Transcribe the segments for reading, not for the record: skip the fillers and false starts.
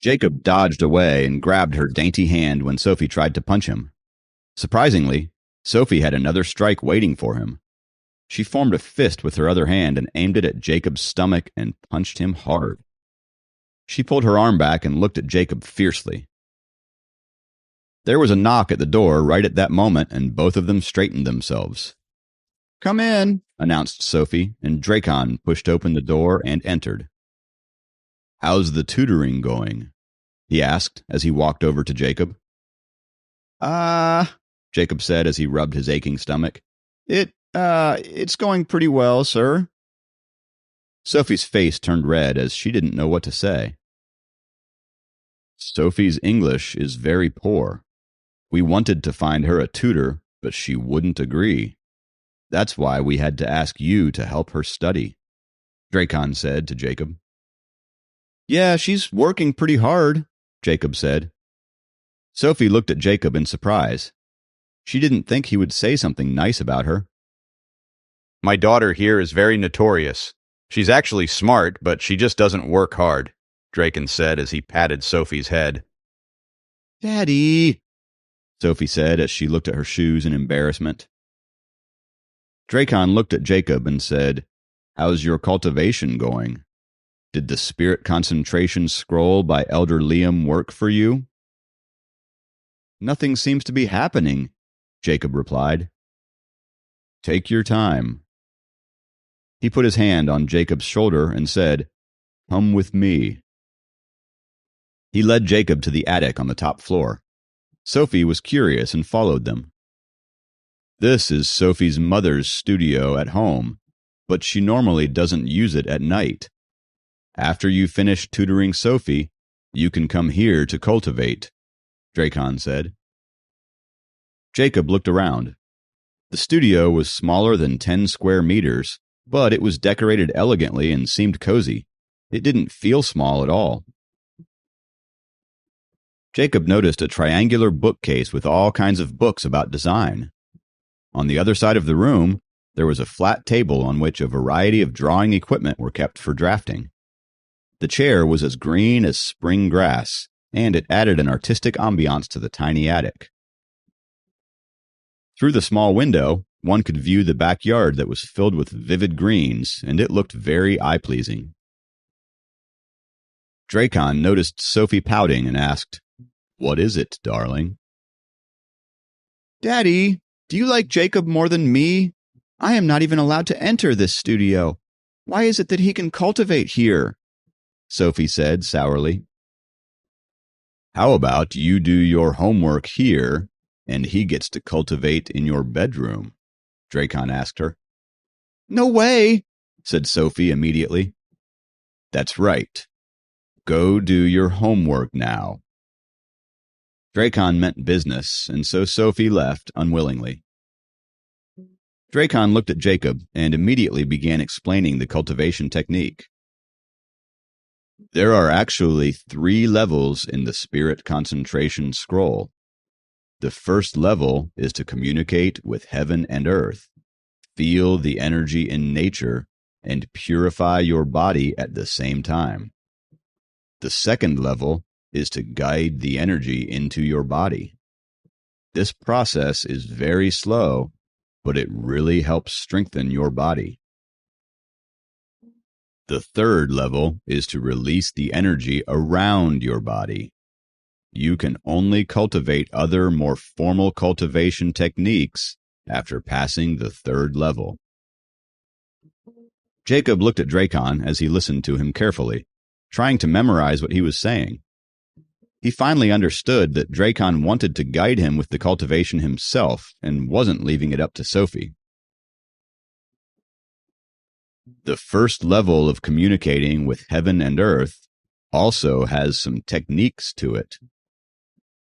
Jacob dodged away and grabbed her dainty hand when Sophie tried to punch him. Surprisingly, Sophie had another strike waiting for him. She formed a fist with her other hand and aimed it at Jacob's stomach and punched him hard. She pulled her arm back and looked at Jacob fiercely. There was a knock at the door right at that moment, and both of them straightened themselves. "Come in," announced Sophie, and Dracon pushed open the door and entered. "How's the tutoring going?" he asked as he walked over to Jacob. Jacob said as he rubbed his aching stomach. It's going pretty well, sir." Sophie's face turned red as she didn't know what to say. "Sophie's English is very poor. We wanted to find her a tutor, but she wouldn't agree. That's why we had to ask you to help her study," Dracon said to Jacob. "Yeah, she's working pretty hard," Jacob said. Sophie looked at Jacob in surprise. She didn't think he would say something nice about her. "My daughter here is very notorious. She's actually smart, but she just doesn't work hard," Dracon said as he patted Sophie's head. "Daddy," Sophie said as she looked at her shoes in embarrassment. Dracon looked at Jacob and said, "How's your cultivation going? Did the spirit concentration scroll by Elder Liam work for you?" "Nothing seems to be happening," Jacob replied. "Take your time." He put his hand on Jacob's shoulder and said, "Come with me." He led Jacob to the attic on the top floor. Sophie was curious and followed them. This is Sophie's mother's studio at home, but she normally doesn't use it at night. After you finish tutoring Sophie, you can come here to cultivate, Dracon said. Jacob looked around. The studio was smaller than 10 square meters, but it was decorated elegantly and seemed cozy. It didn't feel small at all. Jacob noticed a triangular bookcase with all kinds of books about design. On the other side of the room, there was a flat table on which a variety of drawing equipment were kept for drafting. The chair was as green as spring grass, and it added an artistic ambiance to the tiny attic. Through the small window, one could view the backyard that was filled with vivid greens, and it looked very eye-pleasing. Dracon noticed Sophie pouting and asked, "What is it, darling?" "Daddy, do you like Jacob more than me? I am not even allowed to enter this studio. Why is it that he can cultivate here?" Sophie said sourly. "How about you do your homework here, and he gets to cultivate in your bedroom?" Dracon asked her. "No way," said Sophie immediately. "That's right. Go do your homework now." Dracon meant business, and so Sophie left unwillingly. Dracon looked at Jacob and immediately began explaining the cultivation technique. There are actually 3 levels in the spirit concentration scroll. The first level is to communicate with heaven and earth, feel the energy in nature, and purify your body at the same time. The second level is to guide the energy into your body. This process is very slow, but it really helps strengthen your body. The third level is to release the energy around your body. You can only cultivate other more formal cultivation techniques after passing the third level. Jacob looked at Dracon as he listened to him carefully, trying to memorize what he was saying. He finally understood that Dracon wanted to guide him with the cultivation himself and wasn't leaving it up to Sophie. The first level of communicating with heaven and earth also has some techniques to it.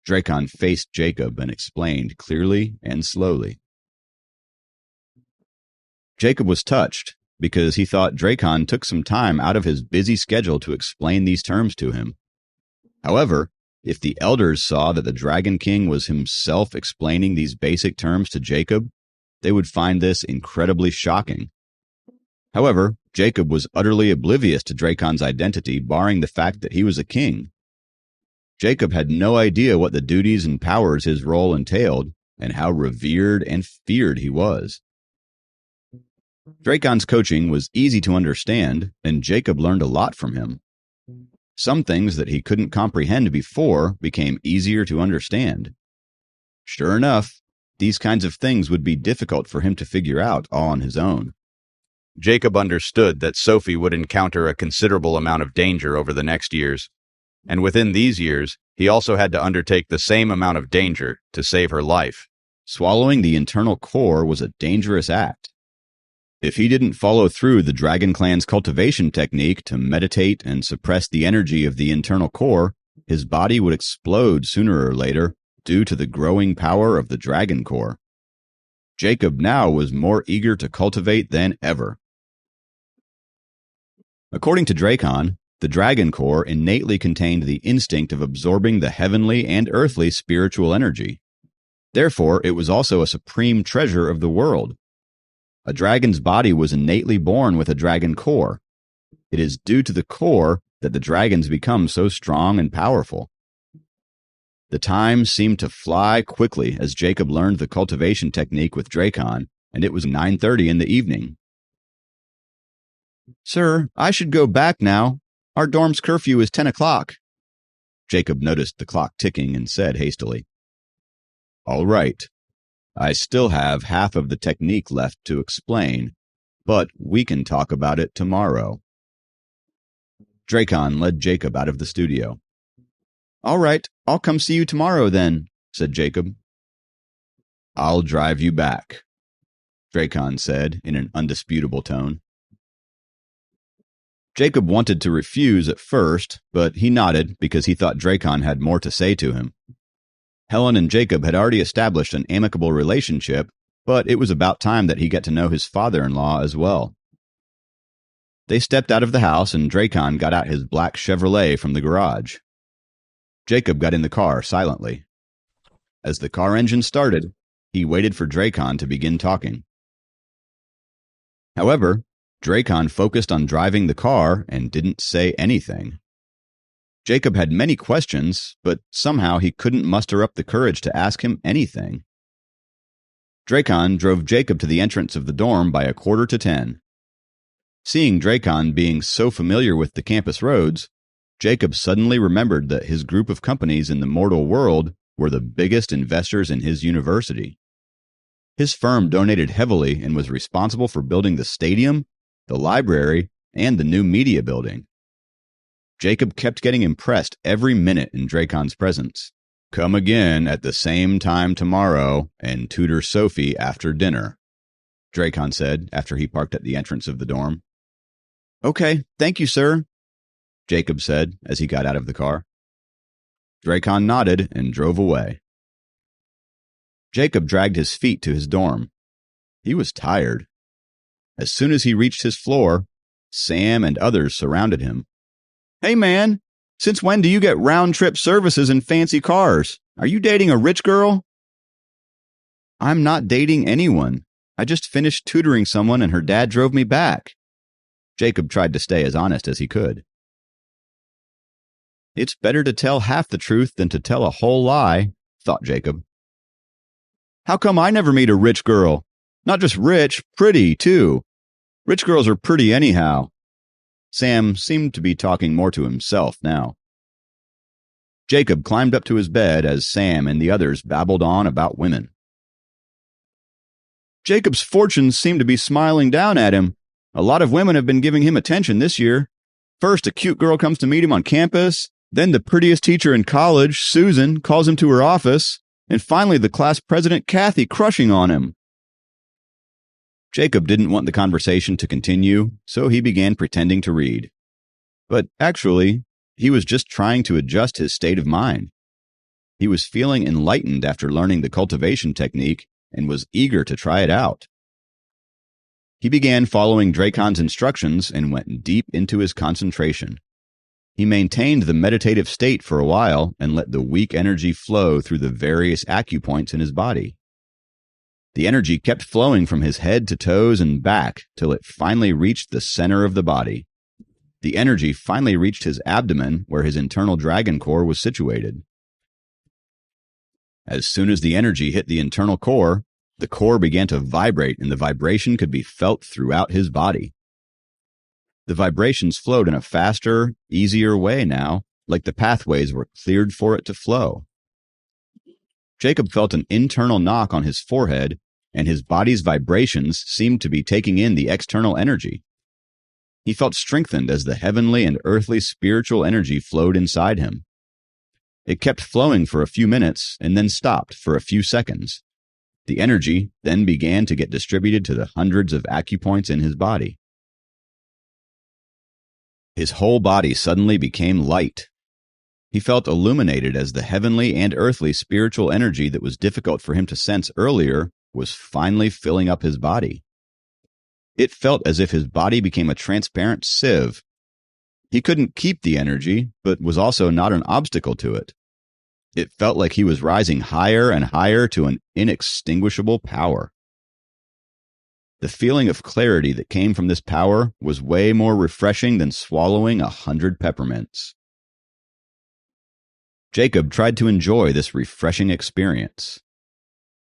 Dracon faced Jacob and explained clearly and slowly. Jacob was touched because he thought Dracon took some time out of his busy schedule to explain these terms to him. However, if the elders saw that the Dragon King was himself explaining these basic terms to Jacob, they would find this incredibly shocking. However, Jacob was utterly oblivious to Dracon's identity, barring the fact that he was a king. Jacob had no idea what the duties and powers his role entailed and how revered and feared he was. Dracon's coaching was easy to understand, and Jacob learned a lot from him. Some things that he couldn't comprehend before became easier to understand. Sure enough, these kinds of things would be difficult for him to figure out all on his own. Jacob understood that Sophie would encounter a considerable amount of danger over the next years, and within these years, he also had to undertake the same amount of danger to save her life. Swallowing the internal core was a dangerous act. If he didn't follow through the Dragon Clan's cultivation technique to meditate and suppress the energy of the internal core, his body would explode sooner or later due to the growing power of the Dragon Core. Jacob now was more eager to cultivate than ever. According to Dracon, the Dragon Core innately contained the instinct of absorbing the heavenly and earthly spiritual energy. Therefore, it was also a supreme treasure of the world. A dragon's body was innately born with a dragon core. It is due to the core that the dragons become so strong and powerful. The time seemed to fly quickly as Jacob learned the cultivation technique with Dracon, and it was 9:30 in the evening. Sir, I should go back now. Our dorm's curfew is 10 o'clock. Jacob noticed the clock ticking and said hastily, "All right. I still have half of the technique left to explain, but we can talk about it tomorrow." Dracon led Jacob out of the studio. All right, I'll come see you tomorrow then, said Jacob. "I'll drive you back," Dracon said in an undisputable tone. Jacob wanted to refuse at first, but he nodded because he thought Dracon had more to say to him. Helen and Jacob had already established an amicable relationship, but it was about time that he get to know his father-in-law as well. They stepped out of the house and Dracon got out his black Chevrolet from the garage. Jacob got in the car silently. As the car engine started, he waited for Dracon to begin talking. However, Dracon focused on driving the car and didn't say anything. Jacob had many questions, but somehow he couldn't muster up the courage to ask him anything. Dracon drove Jacob to the entrance of the dorm by 9:45. Seeing Dracon being so familiar with the campus roads, Jacob suddenly remembered that his group of companies in the mortal world were the biggest investors in his university. His firm donated heavily and was responsible for building the stadium, the library, and the new media building. Jacob kept getting impressed every minute in Dracon's presence. "Come again at the same time tomorrow and tutor Sophie after dinner," Dracon said after he parked at the entrance of the dorm. Okay, thank you, sir, Jacob said as he got out of the car. Dracon nodded and drove away. Jacob dragged his feet to his dorm. He was tired. As soon as he reached his floor, Sam and others surrounded him. Hey man, since when do you get round-trip services in fancy cars? Are you dating a rich girl? I'm not dating anyone. I just finished tutoring someone and her dad drove me back. Jacob tried to stay as honest as he could. It's better to tell half the truth than to tell a whole lie, thought Jacob. How come I never meet a rich girl? Not just rich, pretty, too. Rich girls are pretty anyhow. Sam seemed to be talking more to himself now. Jacob climbed up to his bed as Sam and the others babbled on about women. Jacob's fortunes seem to be smiling down at him. A lot of women have been giving him attention this year. First, a cute girl comes to meet him on campus. Then the prettiest teacher in college, Susan, calls him to her office. And finally, the class president, Kathy, crushing on him. Jacob didn't want the conversation to continue, so he began pretending to read. But actually, he was just trying to adjust his state of mind. He was feeling enlightened after learning the cultivation technique and was eager to try it out. He began following Dracon's instructions and went deep into his concentration. He maintained the meditative state for a while and let the weak energy flow through the various acupoints in his body. The energy kept flowing from his head to toes and back till it finally reached the center of the body. The energy finally reached his abdomen where his internal dragon core was situated. As soon as the energy hit the internal core, the core began to vibrate and the vibration could be felt throughout his body. The vibrations flowed in a faster, easier way now, like the pathways were cleared for it to flow. Jacob felt an internal knock on his forehead, and his body's vibrations seemed to be taking in the external energy. He felt strengthened as the heavenly and earthly spiritual energy flowed inside him. It kept flowing for a few minutes and then stopped for a few seconds. The energy then began to get distributed to the hundreds of acupoints in his body. His whole body suddenly became light. He felt illuminated as the heavenly and earthly spiritual energy that was difficult for him to sense earlier was finally filling up his body. It felt as if his body became a transparent sieve. He couldn't keep the energy, but was also not an obstacle to it. It felt like he was rising higher and higher to an inextinguishable power. The feeling of clarity that came from this power was way more refreshing than swallowing 100 peppermints. Jacob tried to enjoy this refreshing experience.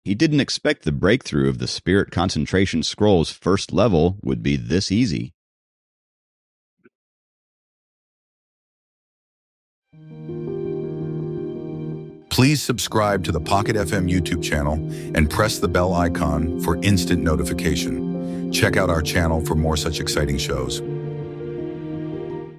He didn't expect the breakthrough of the Spirit Concentration Scroll's first level would be this easy. Please subscribe to the Pocket FM YouTube channel and press the bell icon for instant notification. Check out our channel for more such exciting shows.